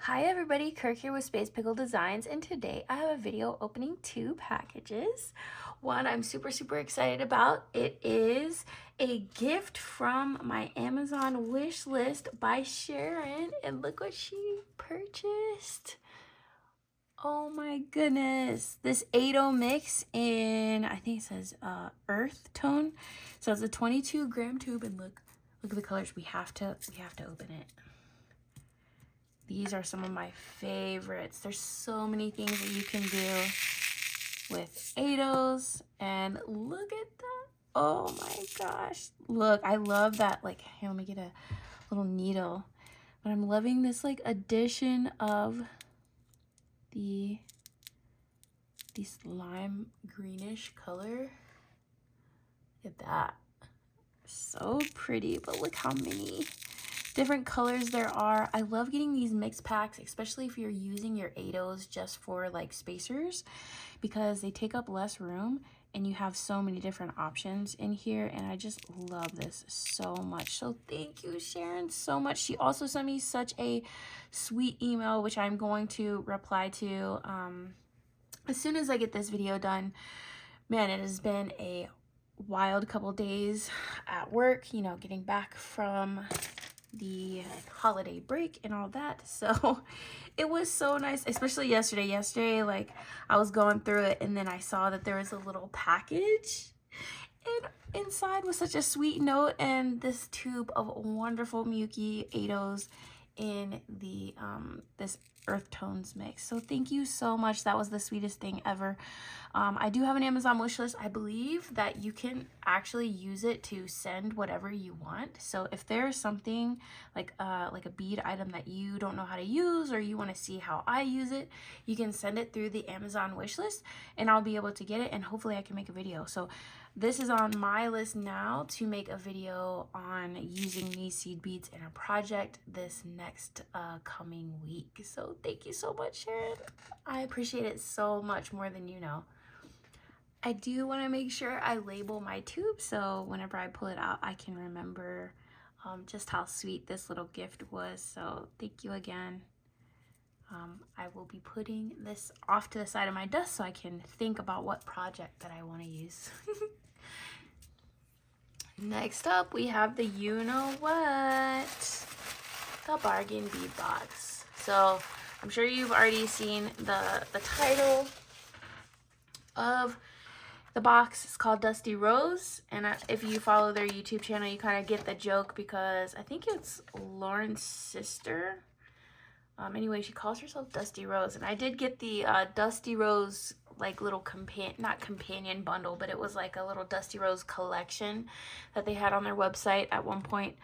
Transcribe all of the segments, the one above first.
Hi everybody, Kirk here with Space Pickle Designs, and today I have a video opening two packages. One I'm super excited about. It is a gift from my Amazon wish list by Sharon, and look what she purchased. Oh my goodness, this 8-0 mix in, I think it says earth tone. So it's a 22-gram tube, and look at the colors. We have to open it. These are some of my favorites. There's so many things that you can do with 8-0s, and look at that. Oh my gosh. Look, I love that. Like, here, let me get a little needle. But I'm loving this like addition of this lime greenish color. Look at that. So pretty, but look how many different colors there are. I love getting these mix packs, especially if you're using your 8-0s just for like spacers, because they take up less room and you have so many different options in here, and I just love this so much. So thank you, Sharon, so much. She also sent me such a sweet email, which I'm going to reply to as soon as I get this video done. Man, it has been a wild couple days at work, you know, getting back from the holiday break and all that. So it was so nice, especially yesterday. Like, I was going through it and then I saw that there was a little package, and inside was such a sweet note and this tube of wonderful Miyuki 8-0s in the this earth tones mix. So thank you so much. That was the sweetest thing ever. I do have an Amazon wish list. I believe that you can actually use it to send whatever you want. So if there's something like a bead item that you don't know how to use, or you want to see how I use it, you can send it through the Amazon wish list and I'll be able to get it, and hopefully I can make a video. So this is on my list now to make a video on using these seed beads in a project this next coming week. So thank you so much, Sharon. I appreciate it so much, more than you know. I do want to make sure I label my tube so whenever I pull it out, I can remember just how sweet this little gift was. So thank you again. I will be putting this off to the side of my desk so I can think about what project that I want to use. Next up, we have the you-know-what, the bargain bead box. So I'm sure you've already seen the title of the box. Is called Dusty Rose, and if you follow their YouTube channel, you kind of get the joke, because I think it's Lauren's sister. Anyway, she calls herself Dusty Rose, and I did get the Dusty Rose like little not companion bundle, but it was like a little Dusty Rose collection that they had on their website at one point.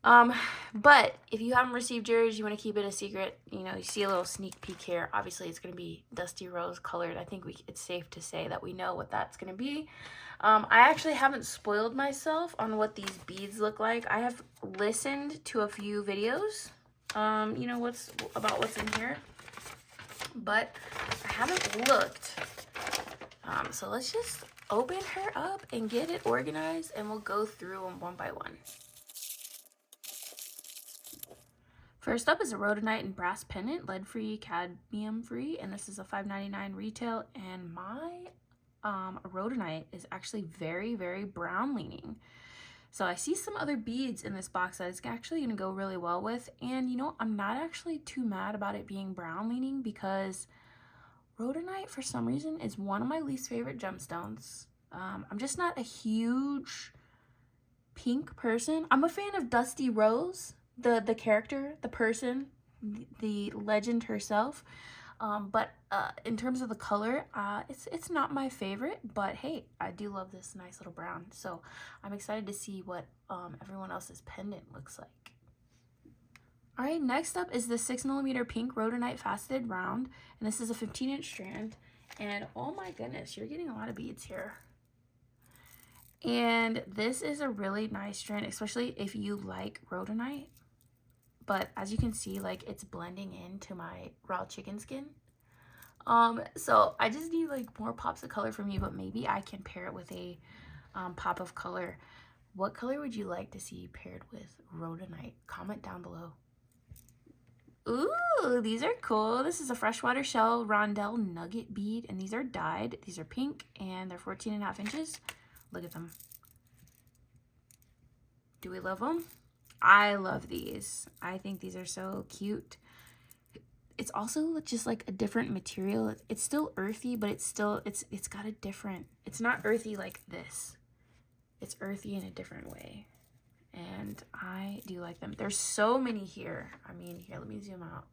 But if you haven't received yours, you want to keep it a secret, you know, you see a little sneak peek here. Obviously it's going to be Dusty Rose colored. I think it's safe to say that we know what that's going to be. I actually haven't spoiled myself on what these beads look like. I have listened to a few videos, you know, what's in here, but I haven't looked. So let's just open her up and get it organized, and we'll go through them one by one. First up is a Rhonite and brass pendant, lead-free, cadmium-free, and this is a $5.99 retail. And my Rhonite is actually very brown leaning. So I see some other beads in this box that it's actually going to go really well with. And you know, I'm not actually too mad about it being brown leaning, because Rhonite for some reason is one of my least favorite gemstones. I'm just not a huge pink person. I'm a fan of Dusty Rose, the character, the person, the legend herself. But in terms of the color, it's not my favorite, but hey, I do love this nice little brown. So I'm excited to see what everyone else's pendant looks like. All right, next up is the 6mm pink Rhonite faceted round, and this is a 15-inch strand. And oh my goodness, you're getting a lot of beads here. And this is a really nice strand, especially if you like Rhonite. But as you can see, like, it's blending into my raw chicken skin. So I just need like more pops of color from you, but maybe I can pair it with a pop of color. What color would you like to see paired with Rhonite? Comment down below. Ooh, these are cool. This is a Freshwater Shell Rondel nugget bead, and these are dyed. These are pink, and they're 14.5 inches. Look at them. Do we love them? I love these. I think these are so cute. It's also just like a different material. It's still earthy, but it's got a different, it's not earthy like this. It's earthy in a different way. And I do like them. There's so many here. I mean, here, let me zoom out.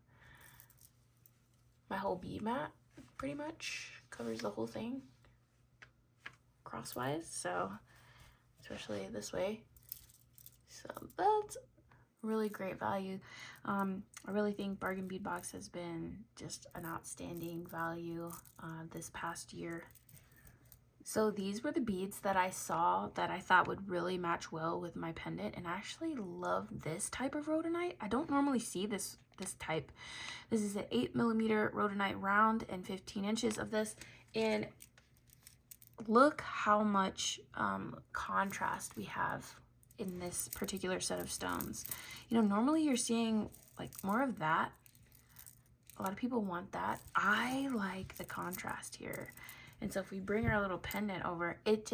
My whole bead mat pretty much covers the whole thing crosswise, so especially this way. So that's really great value. I really think Bargain Bead Box has been just an outstanding value this past year. So these were the beads that I saw that I thought would really match well with my pendant, and I actually love this type of rhodonite. I don't normally see this type. This is an 8mm rhodonite round and 15 inches of this, and look how much contrast we have in this particular set of stones. You know, normally you're seeing like more of that. A lot of people want that. I like the contrast here. And so if we bring our little pendant over, it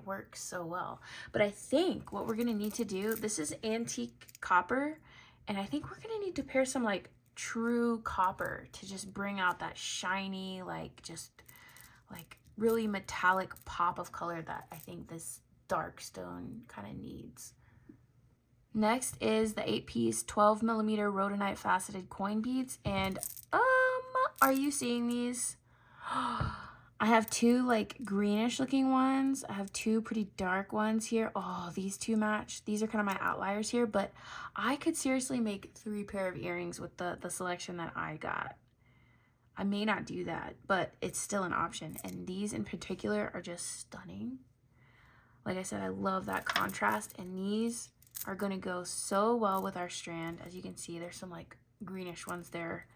works so well. But I think what we're gonna need to do, this is antique copper, and I think we're gonna need to pair some like true copper to just bring out that shiny, like just like really metallic pop of color that I think this dark stone kind of needs. Next is the 8-piece 12mm rhodonite faceted coin beads, and are you seeing these? I have two like greenish looking ones. I have two pretty dark ones here. Oh, these two match. These are kind of my outliers here, but I could seriously make 3 pair of earrings with the selection that I got. I may not do that, but it's still an option. And these in particular are just stunning. Like I said, I love that contrast, and these are going to go so well with our strand. As you can see, there's some like greenish ones there.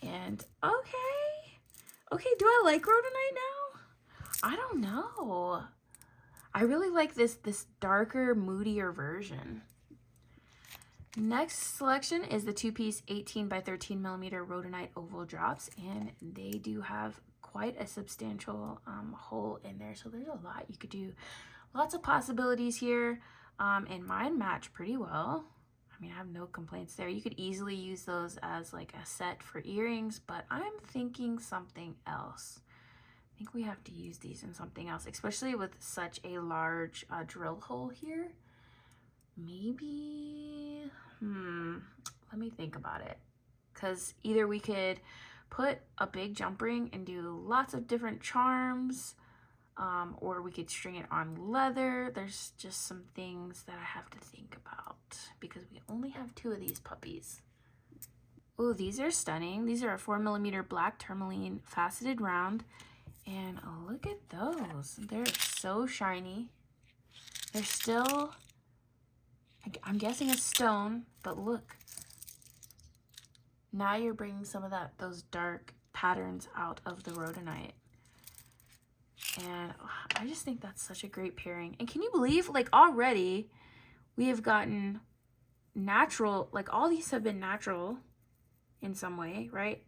And okay, do I like rhodonite now? I don't know. I really like this darker, moodier version. Next selection is the 2-piece 18 by 13mm rhodonite oval drops, and they do have quite a substantial hole in there, so there's a lot you could do. Lots of possibilities here, and mine match pretty well. I mean, I have no complaints there. You could easily use those as like a set for earrings, but I'm thinking something else. I think we have to use these in something else, especially with such a large drill hole here. Maybe, let me think about it. Because either we could put a big jump ring and do lots of different charms, or we could string it on leather. There's just some things that I have to think about because we only have 2 of these puppies. Oh, these are stunning. These are a 4mm black tourmaline faceted round, and look at those. They're so shiny. They're still, I'm guessing it's stone, but look. Now you're bringing some of those dark patterns out of the rhodonite. And I just think that's such a great pairing. And can you believe, like, already we have gotten natural, like all these have been natural in some way, right?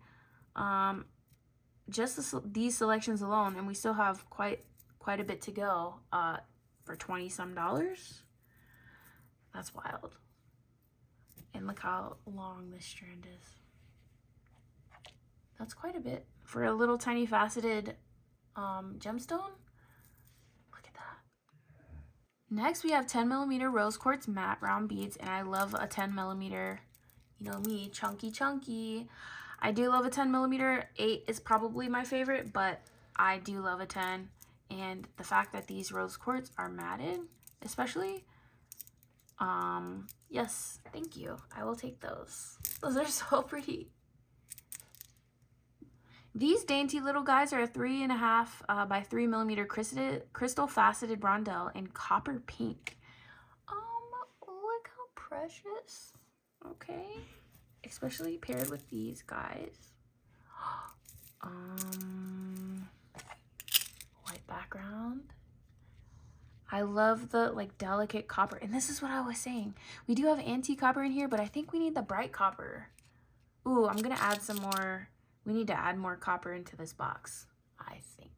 Just these selections alone, and we still have quite a bit to go for $20-some. That's wild. And look how long this strand is. That's quite a bit for a little tiny faceted gemstone. Look at that. Next we have 10mm rose quartz matte round beads, and I love a 10mm, you know me, chunky. I do love a 10mm. 8 is probably my favorite, but I do love a 10. And the fact that these rose quartz are matted, especially, yes, thank you. I will take those. Those are so pretty. These dainty little guys are a 3.5 by 3mm crystal faceted Brondel in copper pink. Look how precious. Okay, especially paired with these guys. White background. I love the like delicate copper, and this is what I was saying. We do have antique copper in here, but I think we need the bright copper. Ooh, I'm gonna add some more. We need to add more copper into this box, I think.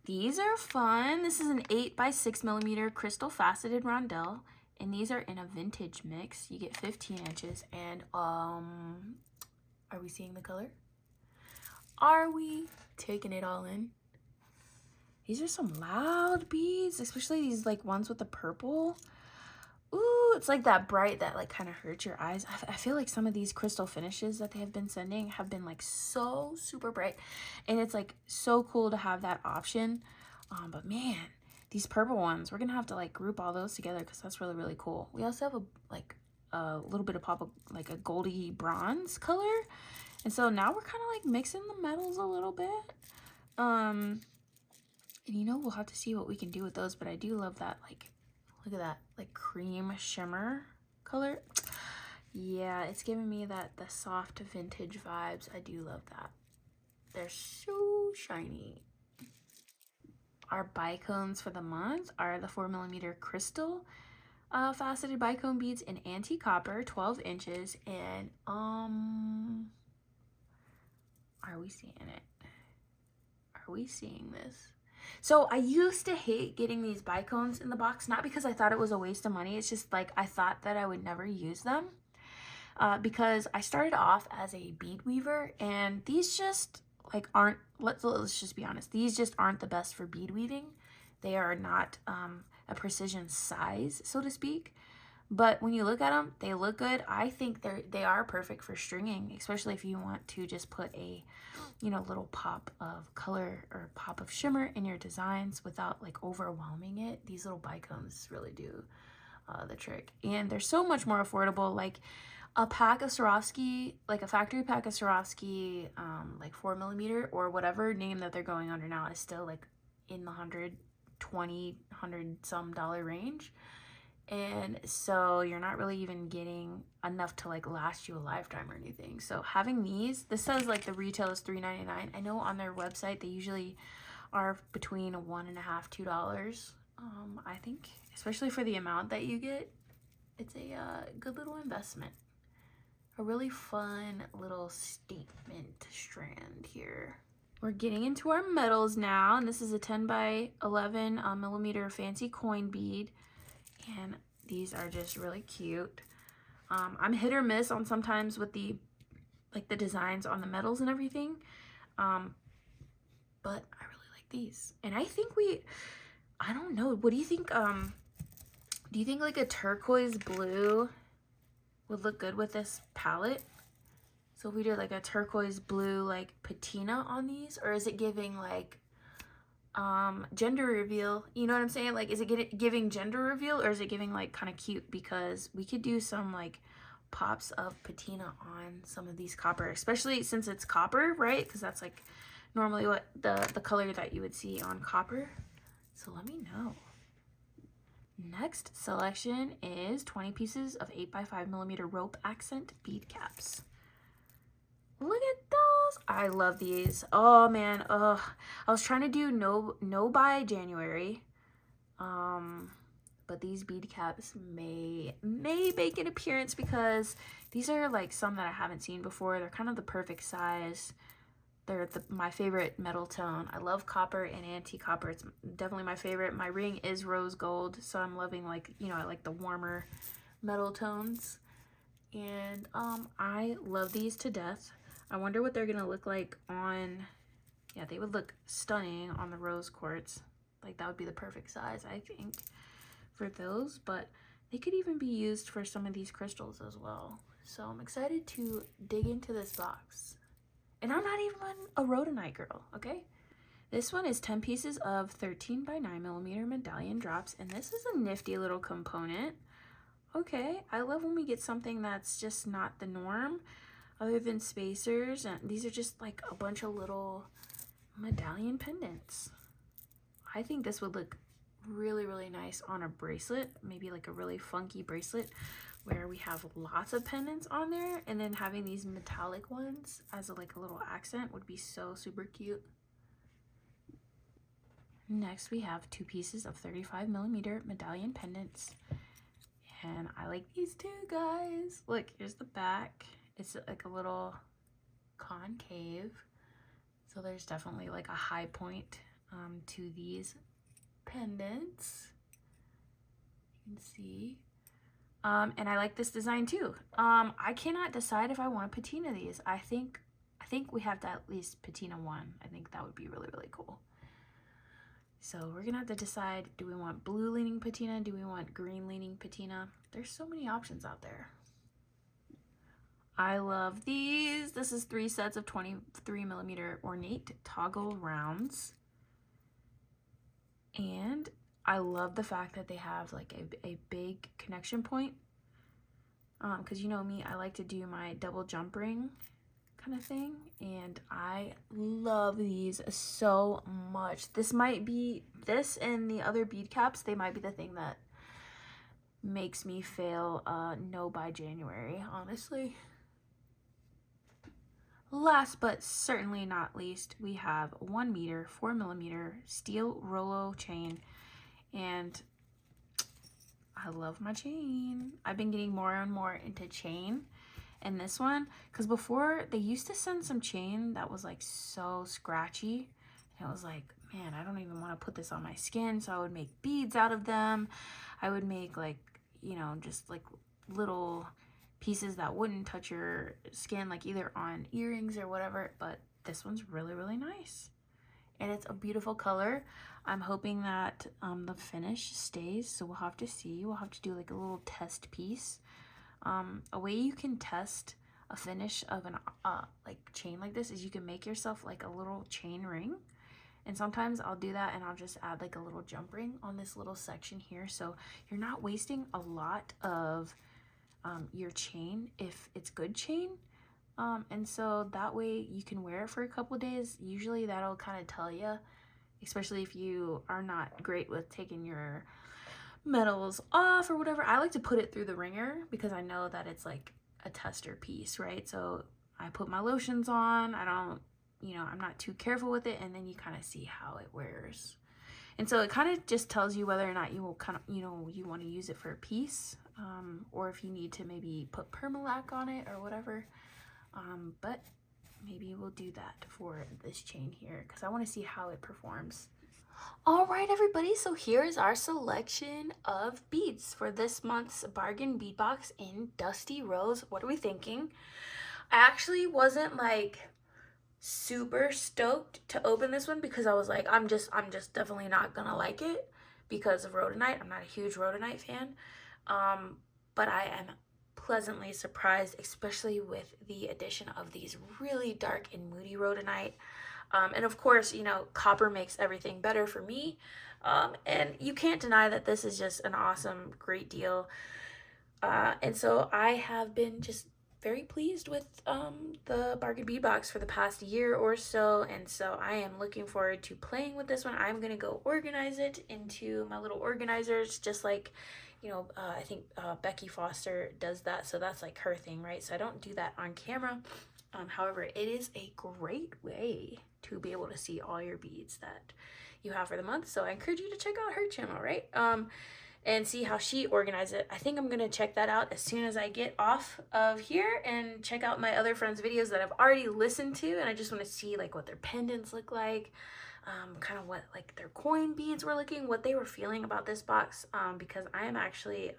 These are fun. This is an 8x6mm crystal faceted rondelle, and these are in a vintage mix. You get 15 inches, and are we seeing the color? Are we taking it all in? These are some loud beads, especially these like ones with the purple. Ooh, it's like that bright that like kind of hurts your eyes. I feel like some of these crystal finishes that they have been sending have been like so super bright, and it's like so cool to have that option. But man, these purple ones, we're gonna have to like group all those together because that's really, really cool. We also have a little bit of pop of like a goldy bronze color, and so now we're kind of like mixing the metals a little bit. And you know, we'll have to see what we can do with those, but I do love that, like, look at that, like cream shimmer color. Yeah, it's giving me the soft vintage vibes. I do love that. They're so shiny. Our bicones for the month are the 4mm crystal faceted bicone beads in anti-copper, 12 inches, and are we seeing it? Are we seeing this? So I used to hate getting these bicones in the box, not because I thought it was a waste of money. It's just like I thought that I would never use them because I started off as a bead weaver, and these just like aren't, let's just be honest, these just aren't the best for bead weaving. They are not a precision size, so to speak. But when you look at them, they look good. I think they are perfect for stringing, especially if you want to just put a, you know, little pop of color or pop of shimmer in your designs without like overwhelming it. These little bicones really do the trick, and they're so much more affordable. Like a pack of Swarovski, like a factory pack of Swarovski, like 4mm or whatever name that they're going under now, is still like in the $120 some range. And so you're not really even getting enough to like last you a lifetime or anything. So having these, this says like the retail is $3.99. I know on their website they usually are between $1.50 to $2. I think, especially for the amount that you get, it's a good little investment. A really fun little statement strand here. We're getting into our metals now, and this is a 10x11mm fancy coin bead. And these are just really cute. I'm hit or miss on sometimes with the designs on the metals and everything, but I really like these. And I think I don't know, what do you think? Do you think like a turquoise blue would look good with this palette? So if we did like a turquoise blue like patina on these, or is it giving like gender reveal? You know what I'm saying? Like, is it giving gender reveal, or is it giving like kind of cute? Because we could do some like pops of patina on some of these copper, especially since it's copper, right? Because that's like normally what the color that you would see on copper. So let me know. Next selection is 20 pieces of 8x5mm rope accent bead caps. Look at those. I love these. Oh man. I was trying to do no by January. But these bead caps may make an appearance because these are like some that I haven't seen before. They're kind of the perfect size. They're my favorite metal tone. I love copper and anti-copper. It's definitely my favorite. My ring is rose gold, so I'm loving, like, you know, I like the warmer metal tones. And I love these to death. I wonder what they're gonna look like on, yeah, they would look stunning on the rose quartz. Like, that would be the perfect size, I think, for those. But they could even be used for some of these crystals as well. So I'm excited to dig into this box. And I'm not even a Rhonite girl, okay? This one is 10 pieces of 13x9mm Medallion Drops, and this is a nifty little component. Okay, I love when we get something that's just not the norm, other than spacers, and these are just like a bunch of little medallion pendants. I think this would look really, really nice on a bracelet, maybe like a really funky bracelet where we have lots of pendants on there, and then having these metallic ones as a little accent would be so super cute. Next we have 2 pieces of 35mm medallion pendants, And I like these too, guys. Look, here's the back. It's like a little concave. So there's definitely like a high point to these pendants. You can see. And I like this design too. I cannot decide if I want to patina these. I think we have to at least patina one. I think that would be really, really cool. So we're gonna have to decide, do we want blue leaning patina? Do we want green leaning patina? There's so many options out there. I love these. This is 3 sets of 23mm ornate toggle rounds. And I love the fact that they have like a big connection point. Because you know me, I like to do my double jump ring kind of thing, and I love these so much. This might be, this and the other bead caps, they might be the thing that makes me fail no by January, honestly. Last but certainly not least, we have 1 meter 4mm steel Rollo chain, and I love my chain. I've been getting more and more into chain. And this one, because before they used to send some chain that was like so scratchy, and it was like, man, I don't even want to put this on my skin. So I would make beads out of them. I would make like, you know, just like little pieces that wouldn't touch your skin, like either on earrings or whatever. But this one's really, really nice, and it's a beautiful color. I'm hoping that the finish stays, so we'll have to see. We'll have to do like a little test piece. A way you can test a finish of an like chain like this is you can make yourself like a little chain ring, and sometimes I'll do that and I'll just add like a little jump ring on this little section here, so you're not wasting a lot of your chain if it's good chain, and so that way you can wear it for a couple days. Usually that'll kind of tell you, especially if you are not great with taking your metals off or whatever. I like to put it through the wringer because I know that it's like a tester piece, right? So I put my lotions on. I don't, you know, I'm not too careful with it, and then you kind of see how it wears. And so it kind of just tells you whether or not you will kind of, you know, you want to use it for a piece, or if you need to maybe put permalac on it or whatever. But maybe we'll do that for this chain here because I want to see how it performs. All right, everybody, so here is our selection of beads for this month's bargain bead box in Dusty Rose. What are we thinking? I actually wasn't like super stoked to open this one because I was like, I'm just definitely not gonna like it because of Rhodonite. I'm not a huge Rhodonite fan, but I am pleasantly surprised, especially with the addition of these really dark and moody Rhodonite. And of course, you know, copper makes everything better for me. And you can't deny that this is just an awesome, great deal. And so I have been just very pleased with the bargain bead box for the past year or so. And so I am looking forward to playing with this one. I'm going to go organize it into my little organizers, just like, you know, I think Becky Foster does that. So that's like her thing, right? So I don't do that on camera. However, it is a great way to be able to see all your beads that you have for the month. So I encourage you to check out her channel, right? And see how she organized it. I think I'm gonna check that out as soon as I get off of here and check out my other friends' videos that I've already listened to, and I just want to see like what their pendants look like, kind of what like their coin beads were looking, what they were feeling about this box, because I am actually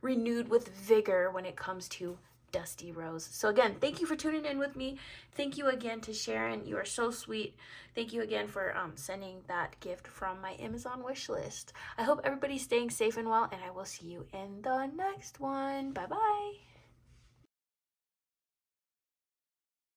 renewed with vigor when it comes to Dusty Rose. So again, thank you for tuning in with me. Thank you again to Sharon. You are so sweet. Thank you again for sending that gift from my Amazon wish list. I hope everybody's staying safe and well, and I will see you in the next one. Bye bye.